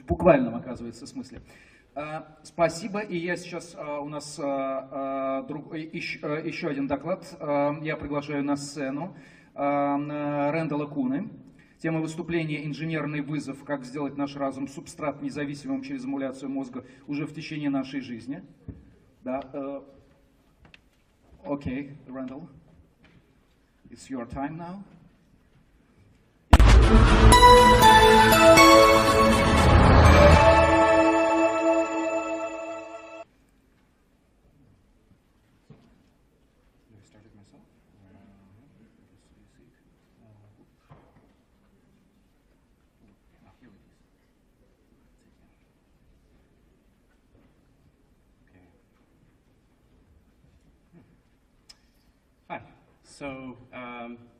буквальном, оказывается, смысле. Спасибо, и я сейчас, у нас еще один доклад, я приглашаю на сцену Рэндала Коene. Тема выступления «Инженерный вызов. Как сделать наш разум субстрат независимым через эмуляцию мозга уже в течение нашей жизни». Да, окей, Randal, it's your time now. Hi. So,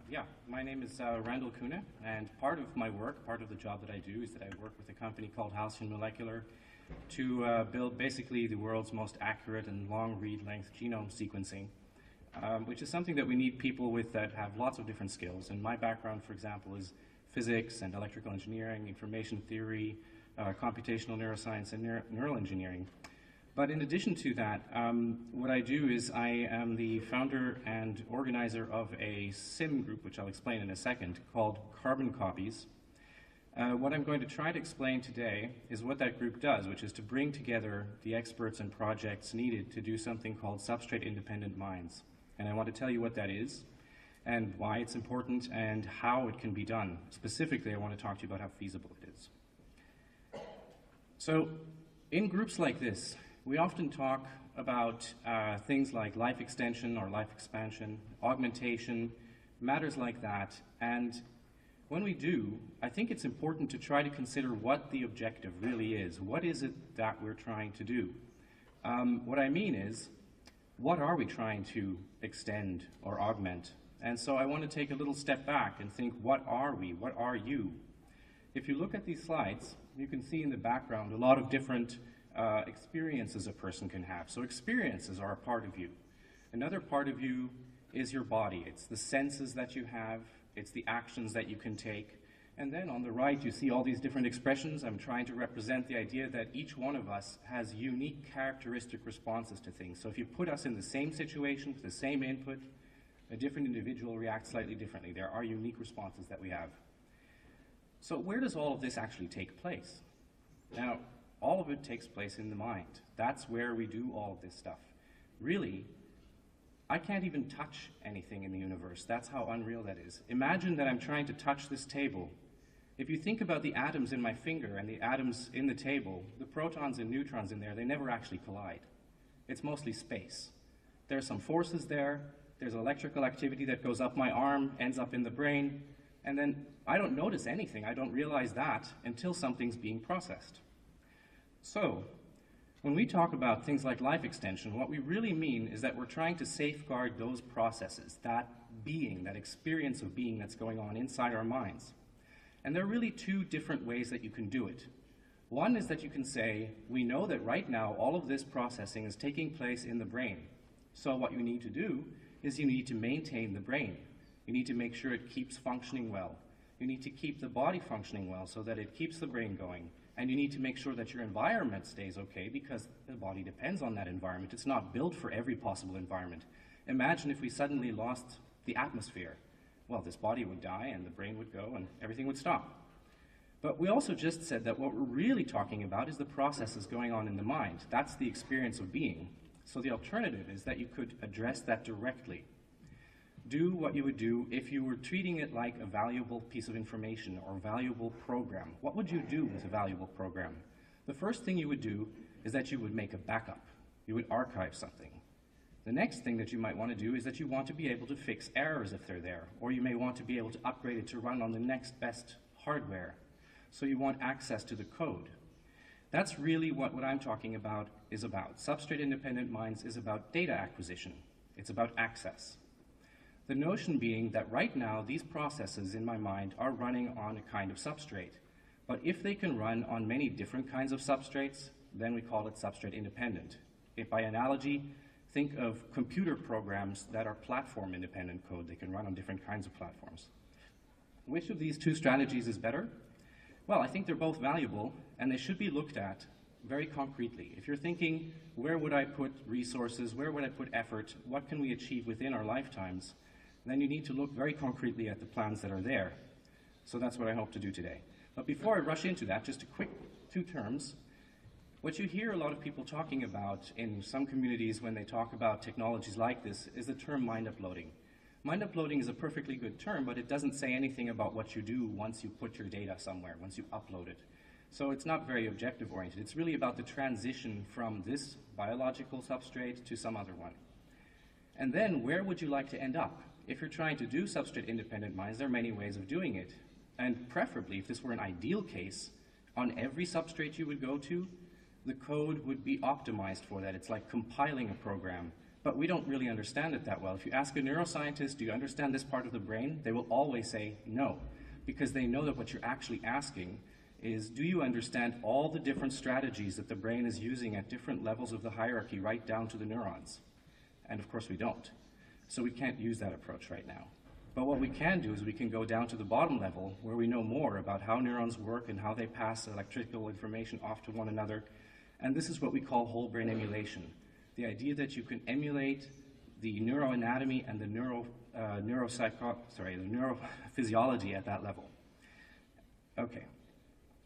yeah, my name is Randal Koene, and part of my work, part of the job that I do, is that I work with a company called Halcyon Molecular to build basically the world's most accurate and long read length genome sequencing, which is something that we need people with that have lots of different skills. And my background, for example, is physics and electrical engineering, information theory, computational neuroscience, and neural engineering. But in addition to that, what I do is I am the founder and organizer of a sim group, which I'll explain in a second, called Carbon Copies. What I'm going to try to explain today is what that group does, which is to bring together the experts and projects needed to do something called substrate-independent minds. And I want to tell you what that is, and why it's important, and how it can be done. Specifically, I want to talk to you about how feasible it is. So, in groups like this, we often talk about things like life extension or life expansion, augmentation, matters like that. And when we do, I think it's important to try to consider what the objective really is. What is it that we're trying to do? What I mean is, what are we trying to extend or augment? And so I want to take a little step back and think, what are we? What are you? If you look at these slides, you can see in the background a lot of different experiences a person can have. So experiences are a part of you. Another part of you is your body. It's the senses that you have. It's the actions that you can take. And then on the right, you see all these different expressions. I'm trying to represent the idea that each one of us has unique characteristic responses to things. So if you put us in the same situation, with the same input, a different individual reacts slightly differently. There are unique responses that we have. So where does all of this actually take place? Now, all of it takes place in the mind. That's where we do all of this stuff. Really, I can't even touch anything in the universe. That's how unreal that is. Imagine that I'm trying to touch this table. If you think about the atoms in my finger and the atoms in the table, the protons and neutrons in there, they never actually collide. It's mostly space. There's some forces there. There's electrical activity that goes up my arm, ends up in the brain, and then I don't notice anything. I don't realize that until something's being processed. So, when we talk about things like life extension, what we really mean is that we're trying to safeguard those processes, that being, that experience of being that's going on inside our minds. And there are really two different ways that you can do it. One is that you can say, we know that right now all of this processing is taking place in the brain. So what you need to do is you need to maintain the brain. You need to make sure it keeps functioning well. You need to keep the body functioning well so that it keeps the brain going. And you need to make sure that your environment stays okay because the body depends on that environment. It's not built for every possible environment. Imagine if we suddenly lost the atmosphere. Well, this body would die and the brain would go and everything would stop. But we also just said that what we're really talking about is the processes going on in the mind. That's the experience of being. So the alternative is that you could address that directly. Do what you would do if you were treating it like a valuable piece of information or valuable program. What would you do with a valuable program? The first thing you would do is that you would make a backup. You would archive something. The next thing that you might want to do is that you want to be able to fix errors if they're there, or you may want to be able to upgrade it to run on the next best hardware. So you want access to the code. That's really what I'm talking about is about. Substrate-independent minds is about data acquisition. It's about access. The notion being that right now, these processes in my mind are running on a kind of substrate. But if they can run on many different kinds of substrates, then we call it substrate independent. If by analogy, think of computer programs that are platform independent code. They can run on different kinds of platforms. Which of these two strategies is better? Well, I think they're both valuable, and they should be looked at very concretely. If you're thinking, where would I put resources, where would I put effort, what can we achieve within our lifetimes, then you need to look very concretely at the plans that are there. So that's what I hope to do today. But before I rush into that, just a quick 2 terms. What you hear a lot of people talking about in some communities when they talk about technologies like this is the term mind uploading. Mind uploading is a perfectly good term, but it doesn't say anything about what you do once you put your data somewhere, once you upload it. So it's not very objective oriented. It's really about the transition from this biological substrate to some other one. And then where would you like to end up? If you're trying to do substrate independent mines, there are many ways of doing it. And preferably, if this were an ideal case, on every substrate you would go to, the code would be optimized for that. It's like compiling a program. But we don't really understand it that well. If you ask a neuroscientist, do you understand this part of the brain? They will always say no, because they know that what you're actually asking is, do you understand all the different strategies that the brain is using at different levels of the hierarchy right down to the neurons? And of course we don't. So we can't use that approach right now. But what we can do is we can go down to the bottom level where we know more about how neurons work and how they pass electrical information off to one another. And this is what we call whole brain emulation. The idea that you can emulate the neuroanatomy and the neurophysiology at that level. Okay.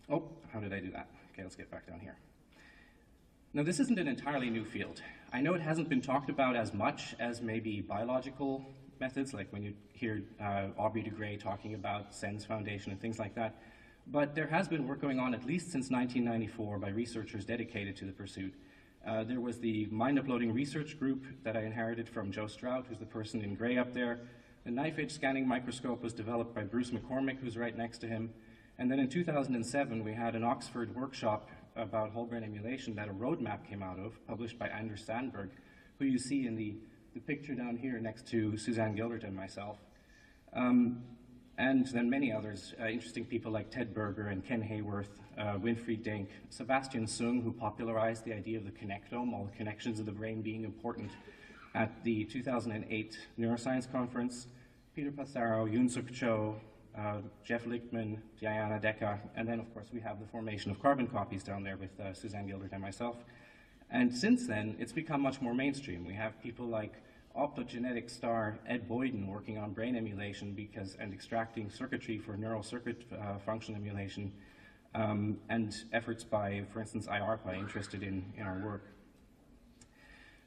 Oh, how did I do that? Okay, let's get back down here. Now, this isn't an entirely new field. I know it hasn't been talked about as much as maybe biological methods, like when you hear Aubrey de Grey talking about SENS Foundation and things like that. But there has been work going on at least since 1994 by researchers dedicated to the pursuit. There was the Mind Uploading Research Group that I inherited from Joe Strout, who's the person in gray up there. The knife-edge scanning microscope was developed by Bruce McCormick, who's right next to him. And then in 2007, we had an Oxford workshop about whole brain emulation that a roadmap came out of, published by Anders Sandberg, who you see in the picture down here next to Suzanne Gildert and myself. And then many others, interesting people like Ted Berger and Ken Hayworth, Winfried Denk, Sebastian Sung, who popularized the idea of the connectome, all the connections of the brain being important, at the 2008 Neuroscience Conference, Peter Passaro, Yoon-Suk Cho, Jeff Lichtman, Diana Decker, and then of course we have the formation of carbon copies down there with Suzanne Gildert and myself. And since then, it's become much more mainstream. We have people like optogenetic star Ed Boyden working on brain emulation and extracting circuitry for neural circuit function emulation, and efforts by, for instance, IARPA interested in our work.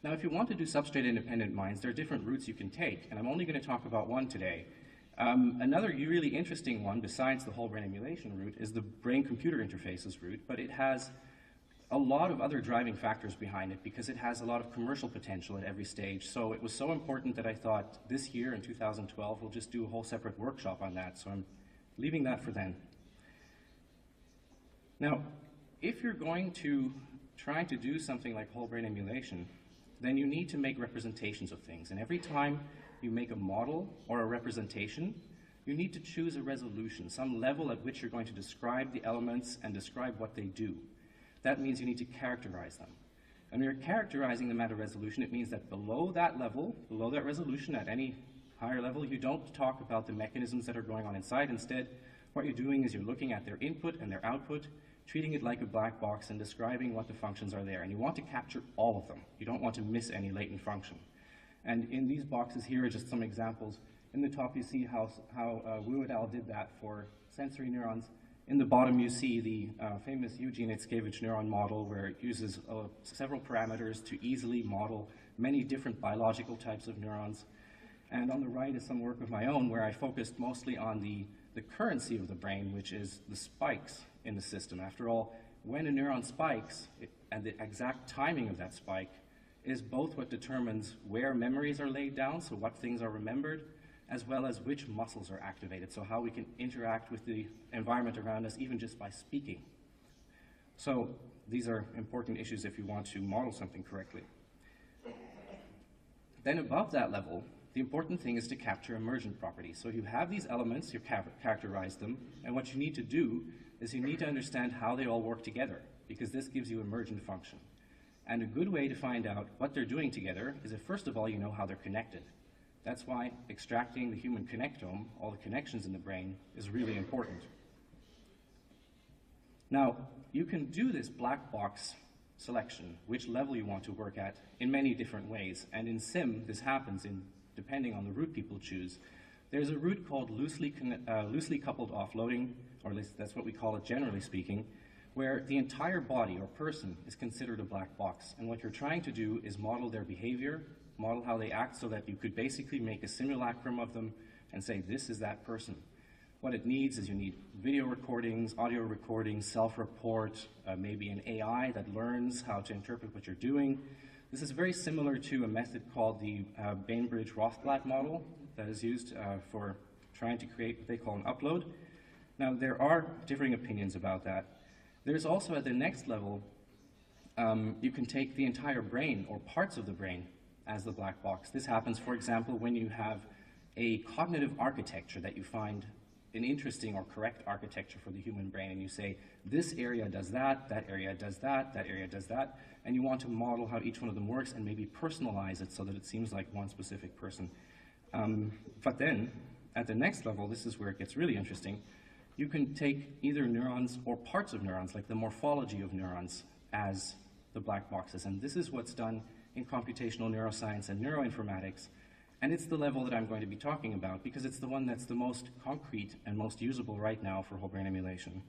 Now, if you want to do substrate-independent mines, there are different routes you can take, and I'm only going to talk about one today. Another really interesting one, besides the whole brain emulation route, is the brain-computer interfaces route, but it has a lot of other driving factors behind it because it has a lot of commercial potential at every stage. So it was so important that I thought this year in 2012 we'll just do a whole separate workshop on that. So I'm leaving that for then. Now, if you're going to try to do something like whole brain emulation, then you need to make representations of things. And every time you make a model or a representation, you need to choose a resolution, some level at which you're going to describe the elements and describe what they do. That means you need to characterize them. And when you're characterizing them at a resolution, it means that below that level, below that resolution, at any higher level, you don't talk about the mechanisms that are going on inside. Instead, what you're doing is you're looking at their input and their output, treating it like a black box and describing what the functions are there. And you want to capture all of them. You don't want to miss any latent function. And in these boxes here are just some examples. In the top, you see how Wu et al. Did that for sensory neurons. In the bottom, you see the famous Eugene Itzkevich neuron model, where it uses several parameters to easily model many different biological types of neurons. And on the right is some work of my own, where I focused mostly on the currency of the brain, which is the spikes in the system. After all, when a neuron spikes, and the exact timing of that spike is both what determines where memories are laid down, so what things are remembered, as well as which muscles are activated, so how we can interact with the environment around us even just by speaking. So these are important issues if you want to model something correctly. Then above that level, the important thing is to capture emergent properties. So you have these elements, you characterize them, and what you need to do is you need to understand how they all work together, because this gives you emergent function. And a good way to find out what they're doing together is if first of all you know how they're connected. That's why extracting the human connectome, all the connections in the brain, is really important. Now, you can do this black box selection, which level you want to work at, in many different ways. And in SIM, this happens depending on the route people choose. There's a route called loosely coupled offloading, or at least that's what we call it generally speaking, where the entire body or person is considered a black box. And what you're trying to do is model their behavior, model how they act, so that you could basically make a simulacrum of them and say, this is that person. What it needs is you need video recordings, audio recordings, self-report, maybe an AI that learns how to interpret what you're doing. This is very similar to a method called the Bainbridge-Rothblatt model that is used for trying to create what they call an upload. Now, there are differing opinions about that. There's also, at the next level, you can take the entire brain or parts of the brain as the black box. This happens, for example, when you have a cognitive architecture that you find an interesting or correct architecture for the human brain, and you say, this area does that, that area does that, that area does that, and you want to model how each one of them works and maybe personalize it so that it seems like one specific person. But then, at the next level, this is where it gets really interesting, you can take either neurons or parts of neurons, like the morphology of neurons, as the black boxes. And this is what's done in computational neuroscience and neuroinformatics. And it's the level that I'm going to be talking about because it's the one that's the most concrete and most usable right now for whole brain emulation.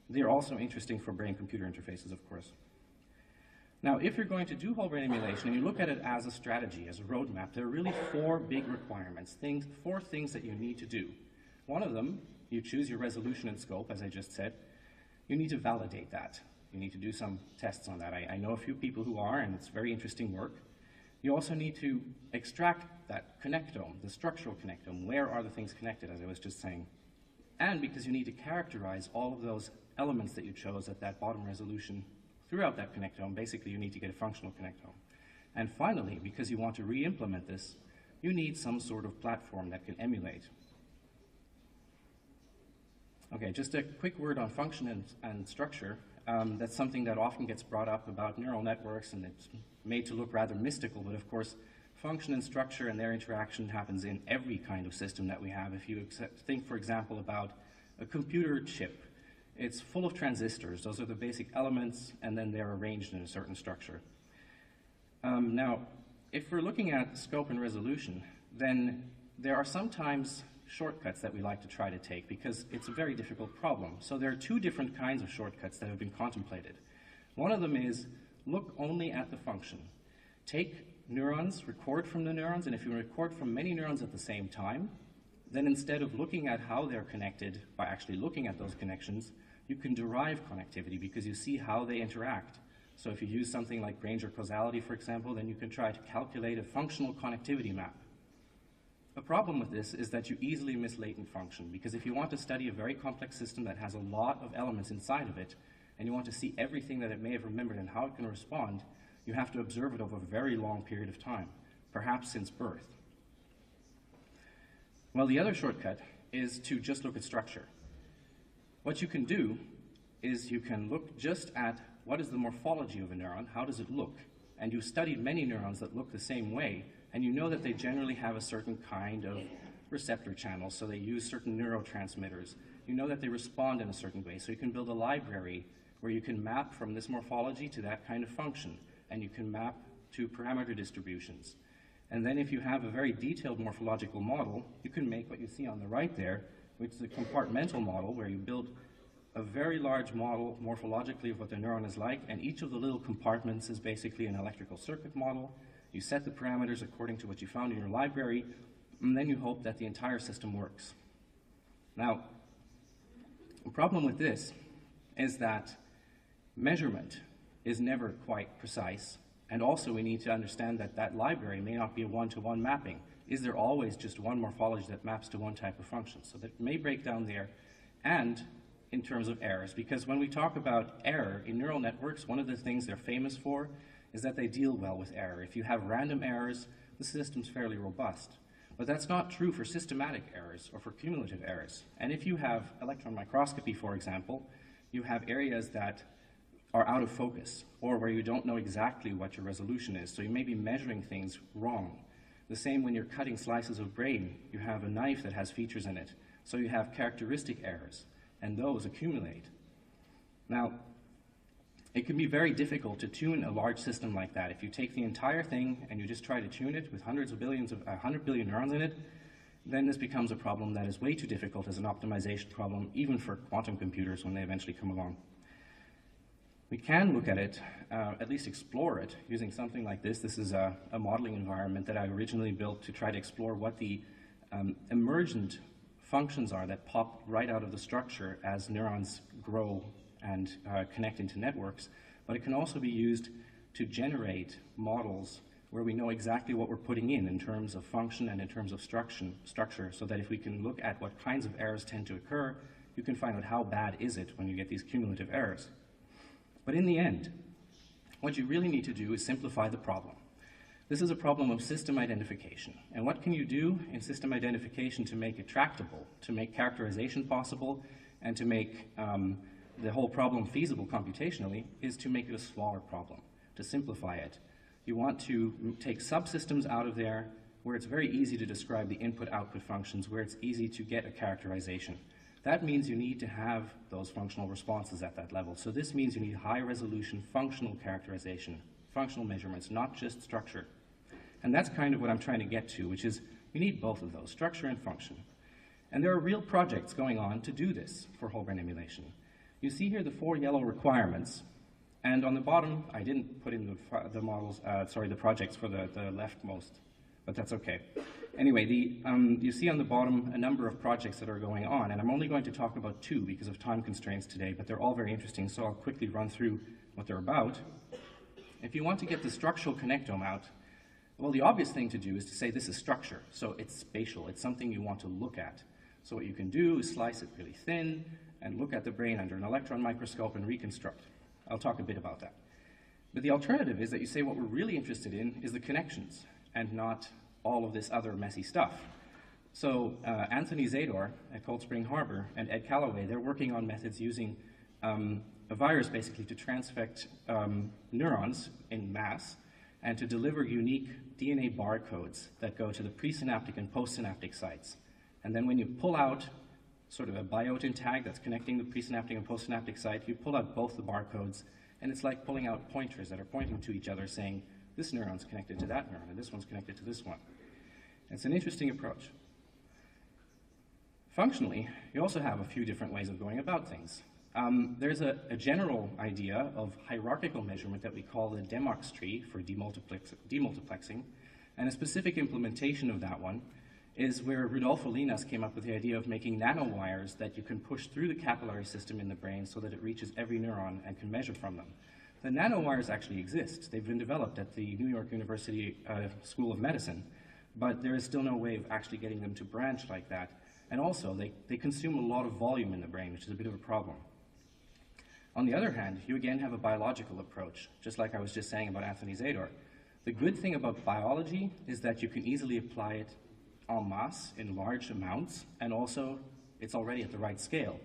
They're also interesting for brain-computer interfaces, of course. Now, if you're going to do whole brain emulation and you look at it as a strategy, as a roadmap, there are really four big requirements, four things that you need to do. One of them, you choose your resolution and scope, as I just said. You need to validate that. You need to do some tests on that. I know a few people who are, and it's very interesting work. You also need to extract that connectome, the structural connectome. Where are the things connected, as I was just saying? And because you need to characterize all of those elements that you chose at that bottom resolution throughout that connectome, basically you need to get a functional connectome. And finally, because you want to re-implement this, you need some sort of platform that can emulate. Okay, just a quick word on function and structure. That's something that often gets brought up about neural networks, and it's made to look rather mystical, but of course, function and structure and their interaction happens in every kind of system that we have. If you think, for example, about a computer chip, it's full of transistors. Those are the basic elements, and then they're arranged in a certain structure. Now, if we're looking at scope and resolution, then there are sometimes shortcuts that we like to try to take because it's a very difficult problem. So there are two different kinds of shortcuts that have been contemplated. One of them is look only at the function. Take neurons, record from the neurons, and if you record from many neurons at the same time, then instead of looking at how they're connected by actually looking at those connections, you can derive connectivity because you see how they interact. So if you use something like Granger causality, for example, then you can try to calculate a functional connectivity map. The problem with this is that you easily miss latent function, because if you want to study a very complex system that has a lot of elements inside of it, and you want to see everything that it may have remembered and how it can respond, you have to observe it over a very long period of time, perhaps since birth. Well, the other shortcut is to just look at structure. What you can do is you can look just at what is the morphology of a neuron, how does it look, and you've studied many neurons that look the same way, and you know that they generally have a certain kind of receptor channel, so they use certain neurotransmitters. You know that they respond in a certain way, so you can build a library where you can map from this morphology to that kind of function, and you can map to parameter distributions. And then if you have a very detailed morphological model, you can make what you see on the right there, which is a compartmental model where you build a very large model morphologically of what the neuron is like, and each of the little compartments is basically an electrical circuit model. You set the parameters according to what you found in your library, and then you hope that the entire system works. Now, the problem with this is that measurement is never quite precise, and also we need to understand that that library may not be a one-to-one mapping. Is there always just one morphology that maps to one type of function? So that may break down there, and in terms of errors, because when we talk about error in neural networks, one of the things they're famous for is that they deal well with error. If you have random errors, the system's fairly robust. But that's not true for systematic errors or for cumulative errors. And if you have electron microscopy, for example, you have areas that are out of focus or where you don't know exactly what your resolution is. So you may be measuring things wrong. The same when you're cutting slices of brain. You have a knife that has features in it. So you have characteristic errors, and those accumulate. Now, it can be very difficult to tune a large system like that. If you take the entire thing and you just try to tune it with hundreds of billions of 100 billion neurons in it, then this becomes a problem that is way too difficult as an optimization problem, even for quantum computers when they eventually come along. We can look at it, at least explore it, using something like this. This is a modeling environment that I originally built to try to explore what the emergent functions are that pop right out of the structure as neurons grow and connect into networks. But it can also be used to generate models where we know exactly what we're putting in terms of function and in terms of structure, so that if we can look at what kinds of errors tend to occur, you can find out how bad is it when you get these cumulative errors. But in the end, what you really need to do is simplify the problem. This is a problem of system identification. And what can you do in system identification to make it tractable, to make characterization possible, and to make the whole problem feasible computationally, is to make it a smaller problem, to simplify it. You want to take subsystems out of there where it's very easy to describe the input-output functions, where it's easy to get a characterization. That means you need to have those functional responses at that level. So this means you need high-resolution functional characterization, functional measurements, not just structure. And that's kind of what I'm trying to get to, which is you need both of those, structure and function. And there are real projects going on to do this for whole brain emulation. You see here the 4 yellow requirements. And on the bottom, I didn't put in the models, the projects for the leftmost, but that's okay. Anyway, you see on the bottom a number of projects that are going on, and I'm only going to talk about 2 because of time constraints today, but they're all very interesting, so I'll quickly run through what they're about. If you want to get the structural connectome out, well, the obvious thing to do is to say this is structure, so it's spatial, it's something you want to look at. So what you can do is slice it really thin and look at the brain under an electron microscope and reconstruct. I'll talk a bit about that. But the alternative is that you say what we're really interested in is the connections and not all of this other messy stuff. So Anthony Zador at Cold Spring Harbor and Ed Callaway, they're working on methods using a virus basically to transfect neurons in mass and to deliver unique DNA barcodes that go to the presynaptic and postsynaptic sites. And then when you pull out sort of a biotin tag that's connecting the presynaptic and postsynaptic site, you pull out both the barcodes, and it's like pulling out pointers that are pointing to each other saying, this neuron's connected to that neuron, and this one's connected to this one. It's an interesting approach. Functionally, you also have a few different ways of going about things. There's a general idea of hierarchical measurement that we call the Demox tree for demultiplexing, and a specific implementation of that one is where Rudolfo Linas came up with the idea of making nanowires that you can push through the capillary system in the brain so that it reaches every neuron and can measure from them. The nanowires actually exist. They've been developed at the New York University School of Medicine, but there is still no way of actually getting them to branch like that. And also, they consume a lot of volume in the brain, which is a bit of a problem. On the other hand, you again have a biological approach, just like I was just saying about Anthony Zador. The good thing about biology is that you can easily apply it en masse in large amounts, and also it's already at the right scale.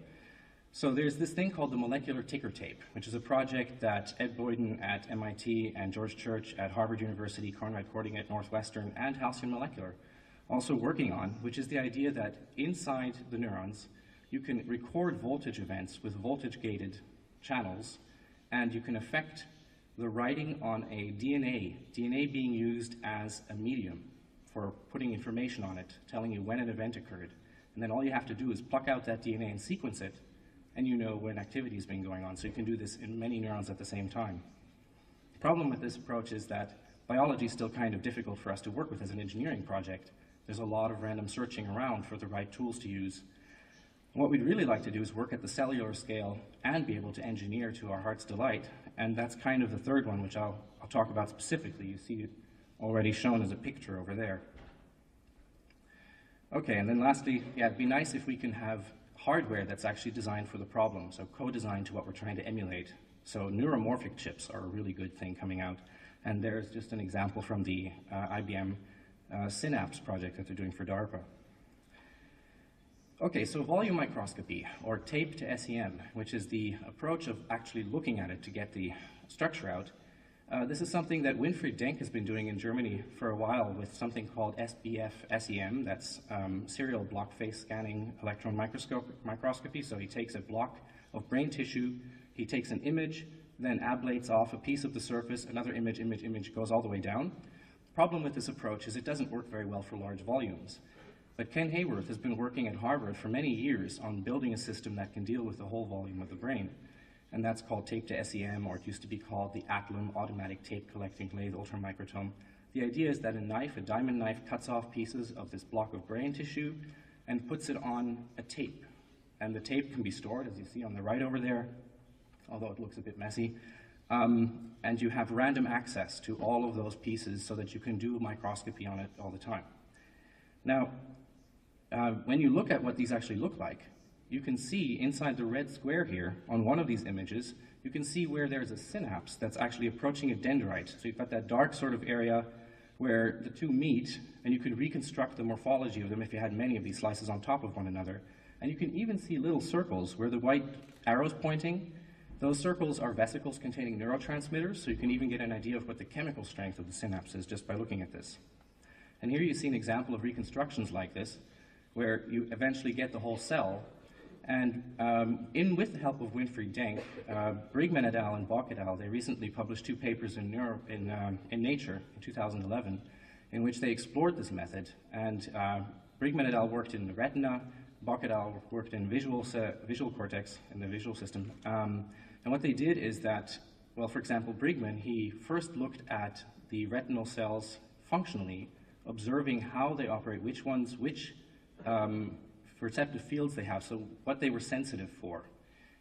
So there's this thing called the molecular ticker tape, which is a project that Ed Boyden at MIT and George Church at Harvard University, Conrad Cording at Northwestern, and Halcyon Molecular also working on, which is the idea that inside the neurons you can record voltage events with voltage-gated channels, and you can affect the writing on a DNA being used as a medium for putting information on it, telling you when an event occurred. And then all you have to do is pluck out that DNA and sequence it, and you know when activity has been going on. So you can do this in many neurons at the same time. The problem with this approach is that biology is still kind of difficult for us to work with as an engineering project. There's a lot of random searching around for the right tools to use. What we'd really like to do is work at the cellular scale and be able to engineer to our heart's delight. And that's kind of the third one, which I'll talk about specifically. You see it already shown as a picture over there. Okay, and then lastly, yeah, it'd be nice if we can have hardware that's actually designed for the problem, so co-designed to what we're trying to emulate. So neuromorphic chips are a really good thing coming out. And there's just an example from the IBM Synapse project that they're doing for DARPA. Okay, so volume microscopy, or tape to SEM, which is the approach of actually looking at it to get the structure out. This is something that Winfried Denk has been doing in Germany for a while with something called SBF-SEM, that's serial block face scanning electron microscopy. So he takes a block of brain tissue, He takes an image, then ablates off a piece of the surface, another image, goes all the way down. The problem with this approach is it doesn't work very well for large volumes. But Ken Hayworth has been working at Harvard for many years on building a system that can deal with the whole volume of the brain. And that's called tape to SEM, or it used to be called the Atlam Automatic Tape Collecting Lathe Ultramicrotome. The idea is that a diamond knife, cuts off pieces of this block of brain tissue and puts it on a tape. And the tape can be stored, as you see on the right over there, although it looks a bit messy. And you have random access to all of those pieces so that you can do microscopy on it all the time. Now, when you look at what these actually look like, you can see inside the red square here, on one of these images, you can see where there's a synapse that's actually approaching a dendrite. So you've got that dark sort of area where the two meet, and you could reconstruct the morphology of them if you had many of these slices on top of one another. And you can even see little circles where the white arrow's pointing. Those circles are vesicles containing neurotransmitters, so you can even get an idea of what the chemical strength of the synapse is just by looking at this. And here you see an example of reconstructions like this, where you eventually get the whole cell. And with the help of Winfried Denk, Brigman et al. And Bock et al., they recently published 2 papers in Nature in 2011, in which they explored this method. And Brigman et al. Worked in the retina, Bock et al. Worked in visual cortex, in the visual system. And what they did is that, well, for example, Brigman, he first looked at the retinal cells functionally, observing how they operate, which receptive fields they have, so what they were sensitive for.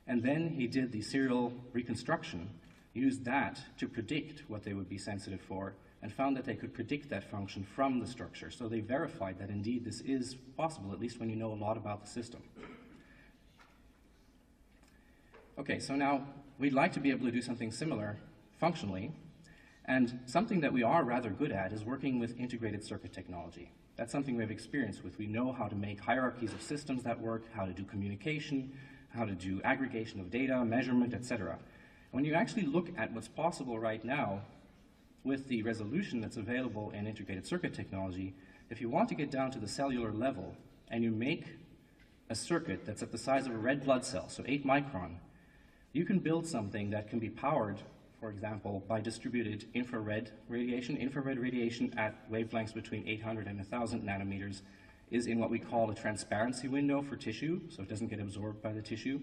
And then he did the serial reconstruction, used that to predict what they would be sensitive for, and found that they could predict that function from the structure. So they verified that indeed this is possible, at least when you know a lot about the system. Okay, so now we'd like to be able to do something similar functionally, and something that we are rather good at is working with integrated circuit technology. That's something we have experience with. We know how to make hierarchies of systems that work, how to do communication, how to do aggregation of data, measurement, etc. When you actually look at what's possible right now with the resolution that's available in integrated circuit technology, if you want to get down to the cellular level and you make a circuit that's at the size of a red blood cell, so 8 micron, you can build something that can be powered, for example, by distributed infrared radiation. Infrared radiation at wavelengths between 800 and 1,000 nanometers is in what we call a transparency window for tissue, so it doesn't get absorbed by the tissue.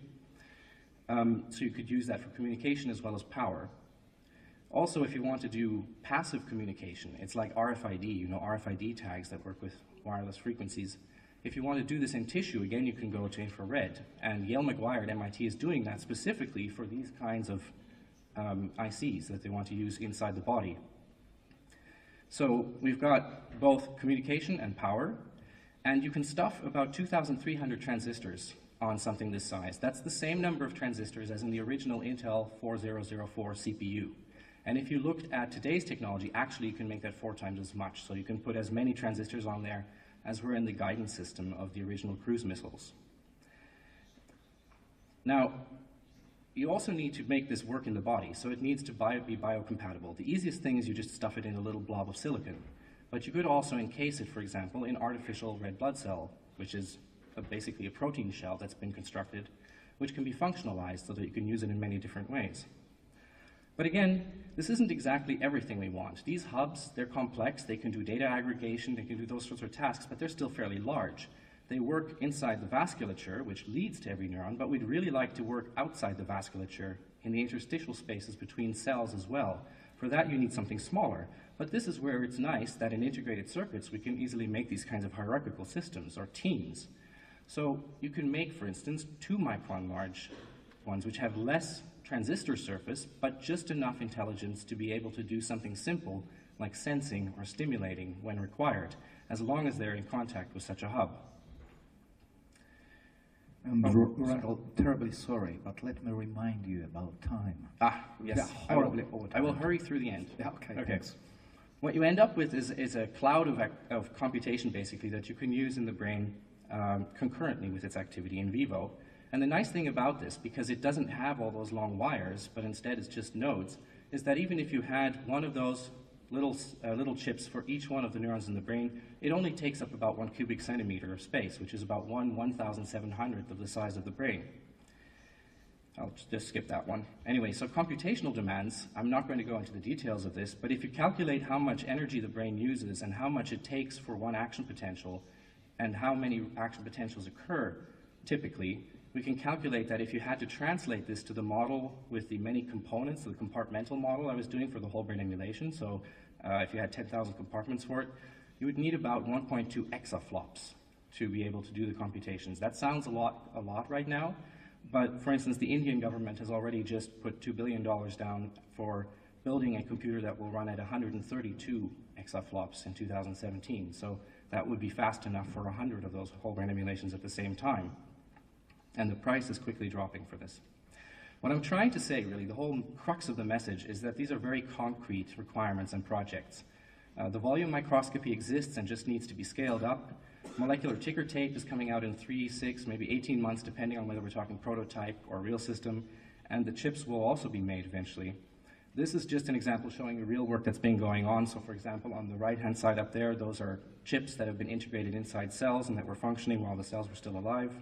So you could use that for communication as well as power. Also, if you want to do passive communication, it's like RFID, RFID tags that work with wireless frequencies. If you want to do this in tissue, again, you can go to infrared. And Yale Maguire at MIT is doing that specifically for these kinds of ICs that they want to use inside the body. So we've got both communication and power, and you can stuff about 2,300 transistors on something this size. That's the same number of transistors as in the original Intel 4004 CPU. And if you looked at today's technology, actually you can make that 4 times as much. So you can put as many transistors on there as were in the guidance system of the original cruise missiles. Now, you also need to make this work in the body, so it needs to be biocompatible. The easiest thing is you just stuff it in a little blob of silicon. But you could also encase it, for example, in artificial red blood cell, which is basically a protein shell that's been constructed, which can be functionalized so that you can use it in many different ways. But again, this isn't exactly everything we want. These hubs, they're complex, they can do data aggregation, they can do those sorts of tasks, but they're still fairly large. They work inside the vasculature, which leads to every neuron, but we'd really like to work outside the vasculature in the interstitial spaces between cells as well. For that, you need something smaller. But this is where it's nice that in integrated circuits, we can easily make these kinds of hierarchical systems, or teams. So you can make, for instance, 2 micron large ones, which have less transistor surface, but just enough intelligence to be able to do something simple, like sensing or stimulating when required, as long as they're in contact with such a hub. Randal, terribly sorry, but let me remind you about time. Yes, Yeah, I will hurry through the end. Yeah, okay, thanks. What you end up with is a cloud of computation, basically, that you can use in the brain concurrently with its activity in vivo. And the nice thing about this, because it doesn't have all those long wires, but instead it's just nodes, is that even if you had one of those little chips for each one of the neurons in the brain, it only takes up about 1 cubic centimeter of space, which is about 1/1700th of the size of the brain. I'll just skip that one. Anyway, so computational demands, I'm not going to go into the details of this, but if you calculate how much energy the brain uses and how much it takes for one action potential and how many action potentials occur typically, we can calculate that if you had to translate this to the model with the many components, the compartmental model I was doing for the whole brain emulation, so if you had 10,000 compartments for it, you would need about 1.2 exaflops to be able to do the computations. That sounds a lot right now, but for instance, the Indian government has already just put $2 billion down for building a computer that will run at 132 exaflops in 2017. So that would be fast enough for 100 of those whole brain emulations at the same time. And the price is quickly dropping for this. What I'm trying to say, really, the whole crux of the message is that these are very concrete requirements and projects. The volume microscopy exists and just needs to be scaled up. Molecular ticker tape is coming out in 3, 6, maybe 18 months, depending on whether we're talking prototype or real system, and the chips will also be made eventually. This is just an example showing the real work that's been going on. So for example, on the right-hand side up there, those are chips that have been integrated inside cells and that were functioning while the cells were still alive.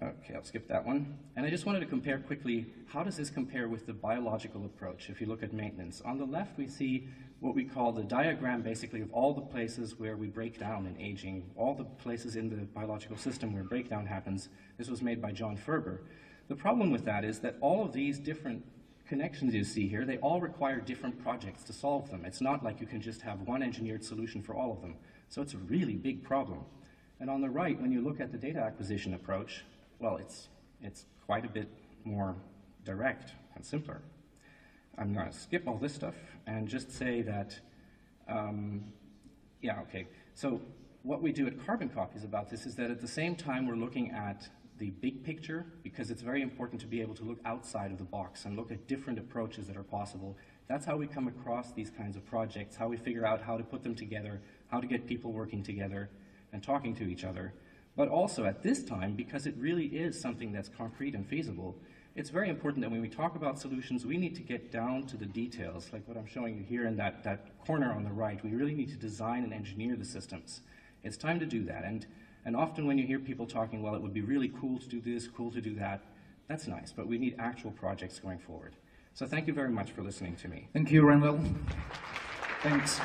Okay, I'll skip that one. And I just wanted to compare quickly, how does this compare with the biological approach if you look at maintenance? On the left, we see what we call the diagram, basically, of all the places where we break down in aging, all the places in the biological system where breakdown happens. This was made by John Ferber. The problem with that is that all of these different connections you see here, they all require different projects to solve them. It's not like you can just have one engineered solution for all of them. So it's a really big problem. And on the right, when you look at the data acquisition approach, well, it's quite a bit more direct and simpler. I'm going to skip all this stuff and just say that, So what we do at Carbon Copies about this is that at the same time we're looking at the big picture, because it's very important to be able to look outside of the box and look at different approaches that are possible. That's how we come across these kinds of projects, how we figure out how to put them together, how to get people working together and talking to each other. But also at this time, because it really is something that's concrete and feasible, it's very important that when we talk about solutions, we need to get down to the details, like what I'm showing you here in that corner on the right. We really need to design and engineer the systems. It's time to do that. And often when you hear people talking, well, it would be really cool to do this, cool to do that, that's nice, but we need actual projects going forward. So thank you very much for listening to me. Thank you, Randal. Thanks.